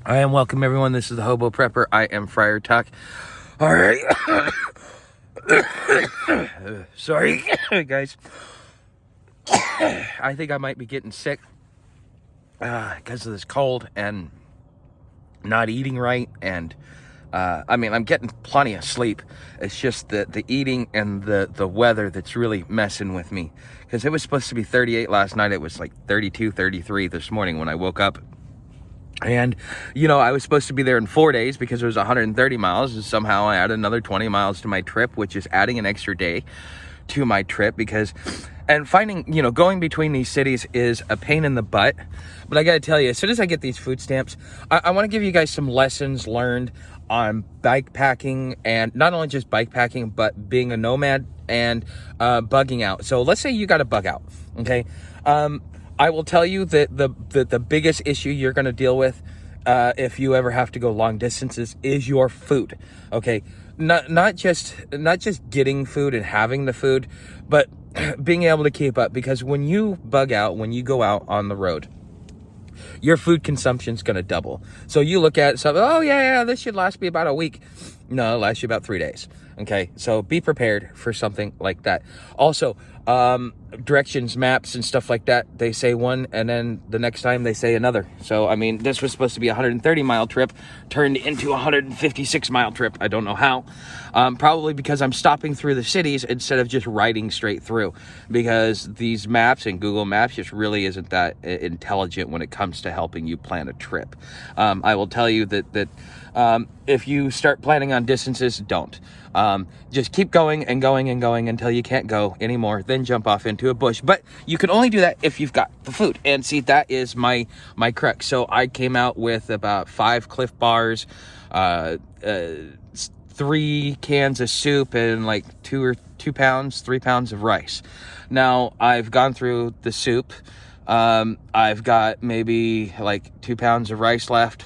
I am welcome, everyone. This is the Hobo Prepper. I am Friar Tuck. All right. Sorry, guys. I think I might be getting sick because of this cold and not eating right. And I'm getting plenty of sleep. It's just the eating and the weather that's really messing with me. Because it was supposed to be 38 last night. It was like 32, 33 this morning when I woke up. And, I was supposed to be there in 4 days because it was 130 miles. And somehow I added another 20 miles to my trip, which is adding an extra day to my trip and finding, going between these cities is a pain in the butt. But I got to tell you, as soon as I get these food stamps, I want to give you guys some lessons learned on bike packing, and not only just bike packing, but being a nomad and bugging out. So let's say you got to bug out. Okay. I will tell you that the biggest issue you're going to deal with if you ever have to go long distances is your food. Okay, not just getting food and having the food, but being able to keep up. Because when you bug out, when you go out on the road, your food consumption is going to double. So you look at something, oh yeah, this should last me about a week. No, it lasts you about 3 days. Okay, so be prepared for something like that. Also, directions, maps, and stuff like that, they say one, and then the next time they say another. So, this was supposed to be a 130-mile trip, turned into a 156-mile trip. I don't know how. Probably because I'm stopping through the cities instead of just riding straight through. Because these maps and Google Maps just really isn't that intelligent when it comes to helping you plan a trip. I will tell you that if you start planning on distances, don't. Just keep going and going and going until you can't go anymore, then jump off into a bush. But you can only do that if you've got the food. And see, that is my crux. So I came out with about 5 Cliff Bars, 3 cans of soup, and like 3 pounds of rice. Now I've gone through the soup. I've got maybe like 2 pounds of rice left.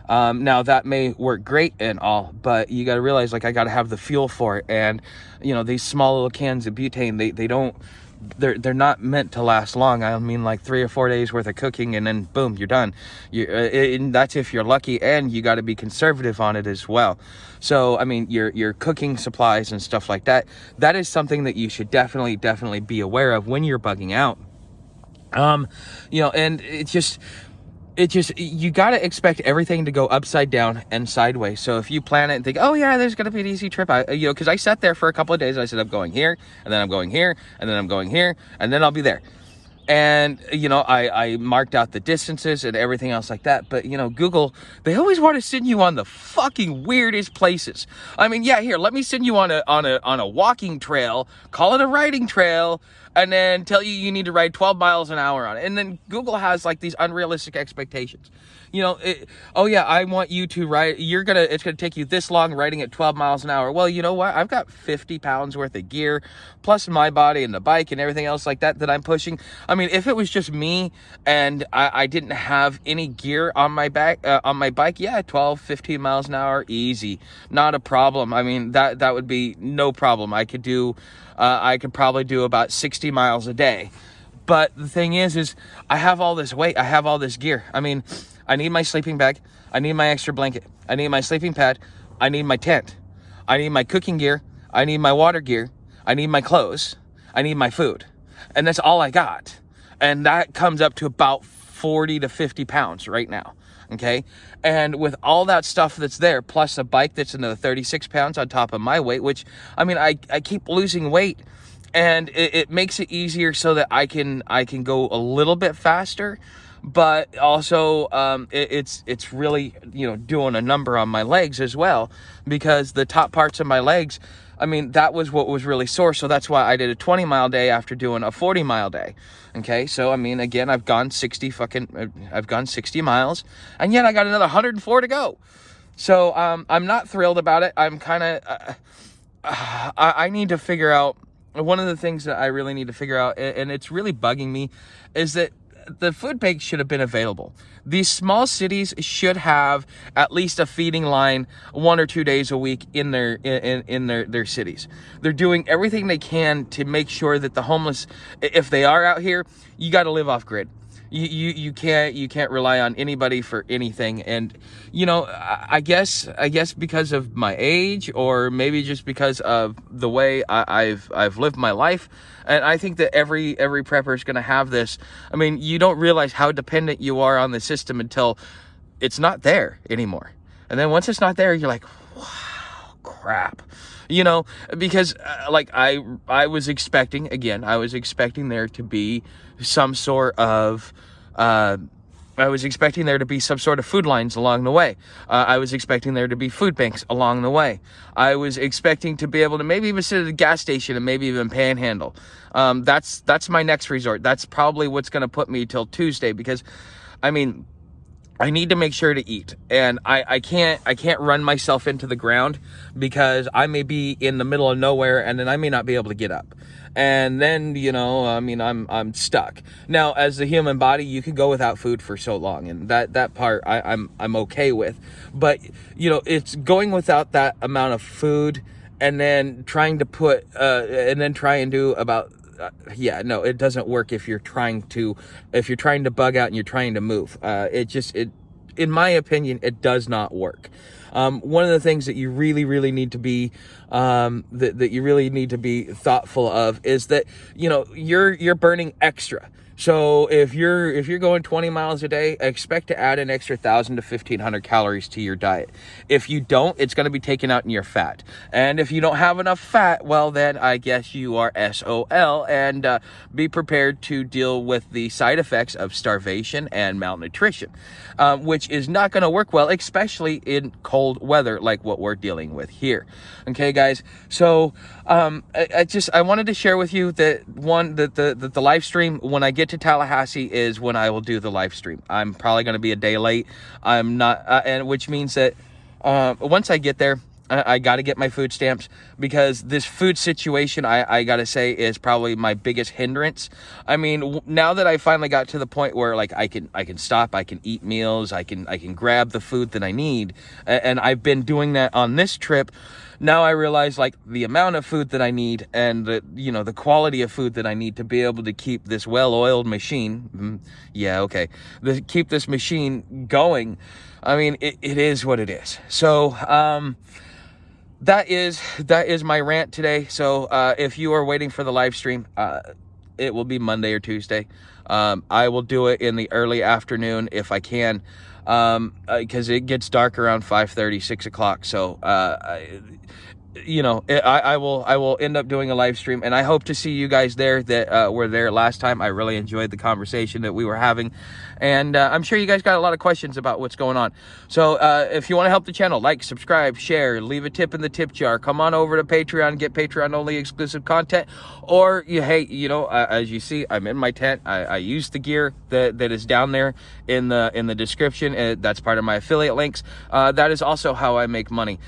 Now that may work great and all, but you got to realize, I got to have the fuel for it. And, these small little cans of butane, they're not meant to last long. 3 or 4 days worth of cooking, and then boom, you're done. And that's if you're lucky, and you got to be conservative on it as well. So, your cooking supplies and stuff like that, that is something that you should definitely be aware of when you're bugging out. And it's just, you got to expect everything to go upside down and sideways. So if you plan it and think, oh yeah, there's going to be an easy trip, because I sat there for a couple of days. I said, I'm going here, and then I'm going here, and then I'm going here, and then I'll be there. And, I marked out the distances and everything else like that. But, Google, they always want to send you on the fucking weirdest places. Here, let me send you on a walking trail, call it a riding trail, and then tell you need to ride 12 miles an hour on it. And then Google has these unrealistic expectations. I want you to ride, it's going to take you this long riding at 12 miles an hour. Well, you know what? I've got 50 pounds worth of gear, plus my body and the bike and everything else like that I'm pushing. If it was just me and I didn't have any gear on my back, on my bike, 12, 15 miles an hour, easy. Not a problem. That would be no problem. I could probably do about 60 miles a day. But the thing is I have all this weight. I have all this gear. I need my sleeping bag. I need my extra blanket. I need my sleeping pad. I need my tent. I need my cooking gear. I need my water gear. I need my clothes. I need my food. And that's all I got. And that comes up to about 40 to 50 pounds right now. Okay. And with all that stuff that's there, plus a bike that's another 36 pounds on top of my weight, which, I keep losing weight, and it makes it easier so that I can go a little bit faster. But also, it's really, doing a number on my legs as well, because the top parts of my legs, that was what was really sore. So that's why I did a 20-mile day after doing a 40-mile day. Okay. So, again, I've gone 60 miles, and yet I got another 104 to go. So, I'm not thrilled about it. I'm kind of, I need to figure out, one of the things that I really need to figure out, and it's really bugging me, is that the food banks should have been available. These small cities should have at least a feeding line 1 or 2 days a week in their cities. They're doing everything they can to make sure that the homeless, if they are out here, you got to live off grid. you can't rely on anybody for anything. And you know, I guess because of my age, or maybe just because of the way I've lived my life, and I think that every prepper is going to have this. I mean, you don't realize how dependent you are on the system until it's not there anymore. And then once it's not there, you're like, wow, crap. You know, because like I was expecting there to be some sort of food lines along the way. I was expecting there to be food banks along the way. I was expecting to be able to maybe even sit at a gas station and maybe even panhandle. That's my next resort. That's probably what's going to put me till Tuesday, because I mean, I need to make sure to eat, and I can't run myself into the ground, because I may be in the middle of nowhere and then I may not be able to get up. And then, you know, I mean, I'm stuck. Now, as the human body, you can go without food for so long, and that part I'm okay with. But, you know, it's going without that amount of food and then trying to try and do about yeah, no, it doesn't work if you're trying to bug out and you're trying to move. In my opinion, it does not work. One of the things that you really need to be that you really need to be thoughtful of is that, you know, you're burning extra. So if you're going 20 miles a day, expect to add an extra 1,000 to 1,500 calories to your diet. If you don't, it's going to be taken out in your fat. And if you don't have enough fat, well, then I guess you are SOL, and be prepared to deal with the side effects of starvation and malnutrition, which is not going to work well, especially in cold weather like what we're dealing with here. Okay, guys. So I wanted to share with you that the live stream, when I get to Tallahassee, is when I will do the live stream. I'm probably going to be a day late. I'm not, and which means that once I get there, I got to get my food stamps, because this food situation, I got to say, is probably my biggest hindrance. I mean, now that I finally got to the point where like I can stop, I can eat meals, I can grab the food that I need, and I've been doing that on this trip. Now I realize like the amount of food that I need, and the quality of food that I need to be able to keep this well-oiled machine. Keep this machine going. I mean, it is what it is. So, that is my rant today. So, if you are waiting for the live stream, it will be Monday or Tuesday. I will do it in the early afternoon if I can, because it gets dark around 5:30, 6 o'clock. So, I will end up doing a live stream, and I hope to see you guys there that were there last time. I really enjoyed the conversation that we were having, and I'm sure you guys got a lot of questions about what's going on. So if you want to help the channel, like, subscribe, share, leave a tip in the tip jar, come on over to Patreon, get Patreon only exclusive content, or as you see, I'm in my tent. I use the gear that is down there in the description. That's part of my affiliate links. That is also how I make money.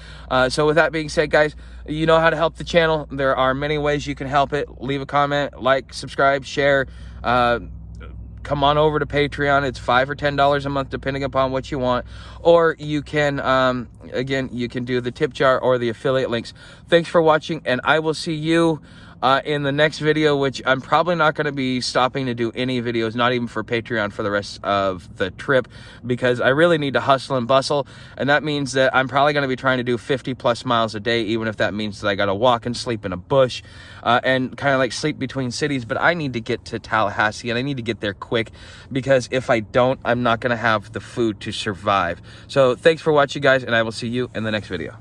So with that being said, guys, you know how to help the channel. There are many ways you can help it. Leave a comment, like, subscribe, share. Come on over to Patreon. It's $5 or $10 a month, depending upon what you want. Or you can, you can do the tip jar or the affiliate links. Thanks for watching, and I will see you in the next video, which I'm probably not going to be stopping to do any videos, not even for Patreon, for the rest of the trip, because I really need to hustle and bustle. And that means that I'm probably going to be trying to do 50 plus miles a day, even if that means that I got to walk and sleep in a bush, and kind of like sleep between cities. But I need to get to Tallahassee, and I need to get there quick, because if I don't, I'm not going to have the food to survive. So thanks for watching, guys, and I will see you in the next video.